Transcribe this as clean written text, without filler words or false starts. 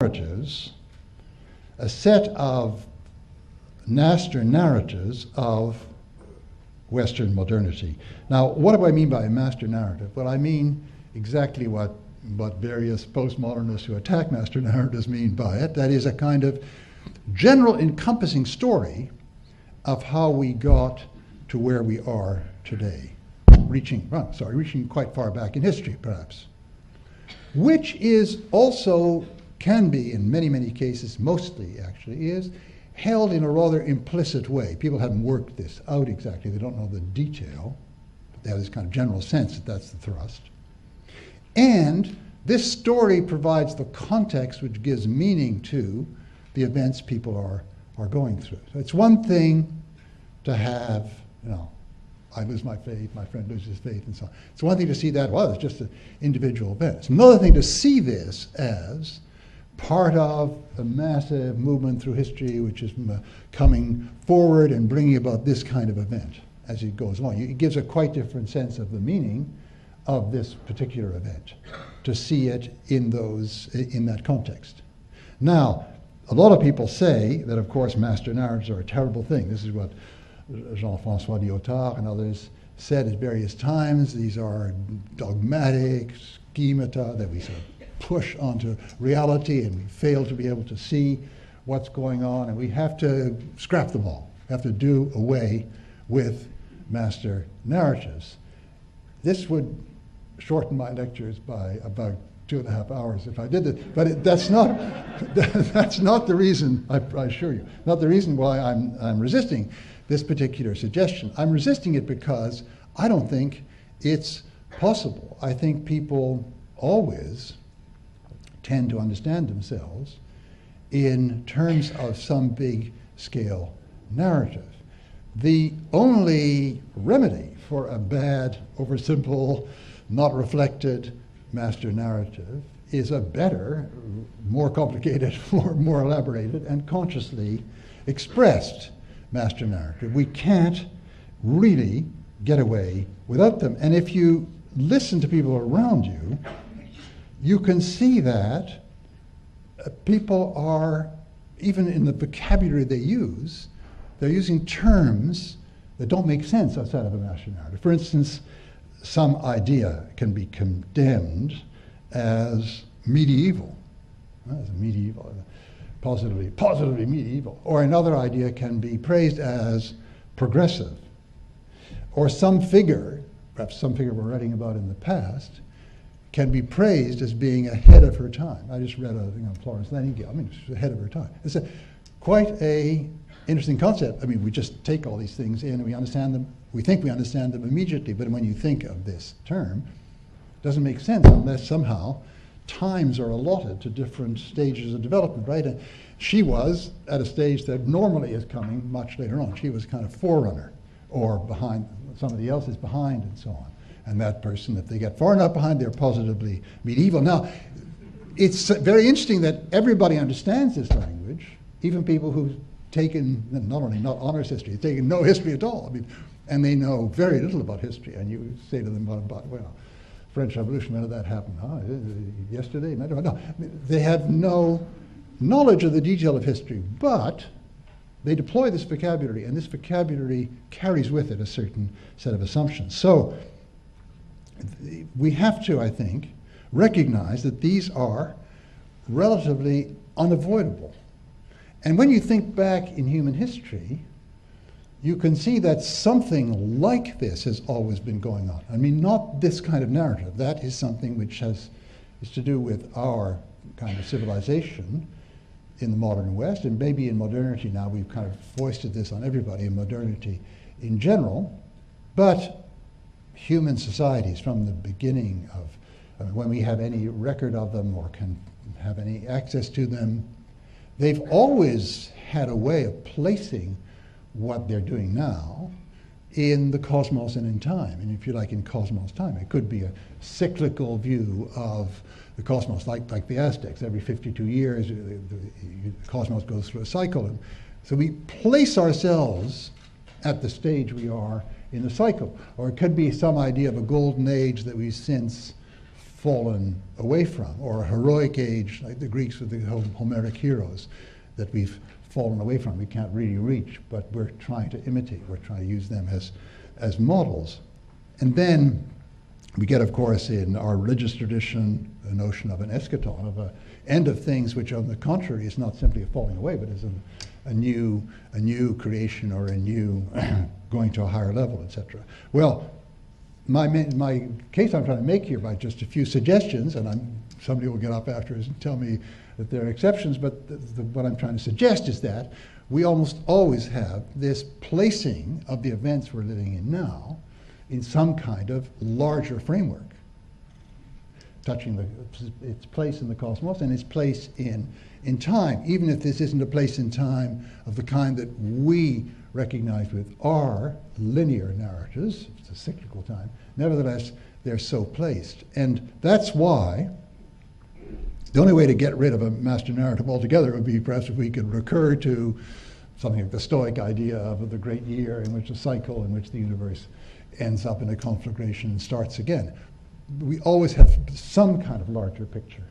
narratives, a set of master narratives of Western modernity. Now, what do I mean by a master narrative? Well, I mean exactly what various postmodernists who attack master narratives mean by it. That is a kind of general encompassing story of how we got to where we are today, reaching quite far back in history, perhaps, which is also, can be in many, many cases, mostly actually, is held in a rather implicit way. People haven't worked this out exactly. They don't know the detail, but they have this kind of general sense that that's the thrust. And this story provides the context which gives meaning to the events people are going through. So it's one thing to have, I lose my faith, my friend loses his faith, and so on. It's one thing to see that, well, it's just an individual event. It's another thing to see this as part of a massive movement through history which is coming forward and bringing about this kind of event as it goes along. It gives a quite different sense of the meaning of this particular event, to see it in that context. Now, a lot of people say that, of course, master narratives are a terrible thing. This is what Jean-François Lyotard and others said at various times. These are dogmatic schemata that we sort of push onto reality, and we fail to be able to see what's going on, and we have to scrap them all. We have to do away with master narratives. This would shorten my lectures by about 2.5 hours if I did it, but that's not the reason, I assure you, not the reason why I'm resisting this particular suggestion. I'm resisting it because I don't think it's possible. I think people always tend to understand themselves in terms of some big scale narrative. The only remedy for a bad, oversimple, not reflected master narrative is a better, more complicated, more elaborated, and consciously expressed master narrative. We can't really get away without them. And if you listen to people around you, you can see that people are, even in the vocabulary they use, they're using terms that don't make sense outside of a master narrative. For instance, some idea can be condemned as medieval, positively medieval, or another idea can be praised as progressive, or some figure, perhaps some figure we're writing about in the past, can be praised as being ahead of her time. I just read Florence Nightingale. She's ahead of her time. It's quite a interesting concept. We just take all these things in and we understand them. We think we understand them immediately, but when you think of this term, it doesn't make sense unless somehow times are allotted to different stages of development, right? And she was at a stage that normally is coming much later on. She was kind of forerunner, or behind, somebody else is behind, and so on. And that person, if they get far enough behind, they're positively medieval. Now, it's very interesting that everybody understands this language, even people who've taken not honors history, they've taken no history at all. And they know very little about history. And you say to them about French Revolution, when did that happen? Yesterday? No. They have no knowledge of the detail of history, but they deploy this vocabulary, and this vocabulary carries with it a certain set of assumptions. So we have to, I think, recognize that these are relatively unavoidable. And when you think back in human history, you can see that something like this has always been going on. Not this kind of narrative. That is something which is to do with our kind of civilization in the modern West, and maybe in modernity now we've kind of foisted this on everybody in modernity in general. But human societies from the beginning of, when we have any record of them or can have any access to them, they've always had a way of placing what they're doing now in the cosmos and in time. And if you like, in cosmos time. It could be a cyclical view of the cosmos, like the Aztecs. Every 52 years, the cosmos goes through a cycle. And so we place ourselves at the stage we are in the cycle. Or it could be some idea of a golden age that we've since fallen away from, or a heroic age like the Greeks with the Homeric heroes that we've fallen away from. We can't really reach, but we're trying to imitate. We're trying to use them as models. And then we get, of course, in our religious tradition, the notion of an eschaton, of an end of things, which on the contrary is not simply a falling away, but is a new creation, or a new going to a higher level, etc. Well, my case I'm trying to make here by just a few suggestions, and somebody will get up after us and tell me that there are exceptions, but what I'm trying to suggest is that we almost always have this placing of the events we're living in now in some kind of larger framework, touching its place in the cosmos and its place in time, even if this isn't a place in time of the kind that we recognize with our linear narratives. It's a cyclical time. Nevertheless, they're so placed. And that's why the only way to get rid of a master narrative altogether would be perhaps if we could recur to something like the Stoic idea of the great year, in which a cycle in which the universe ends up in a conflagration and starts again. We always have some kind of larger picture.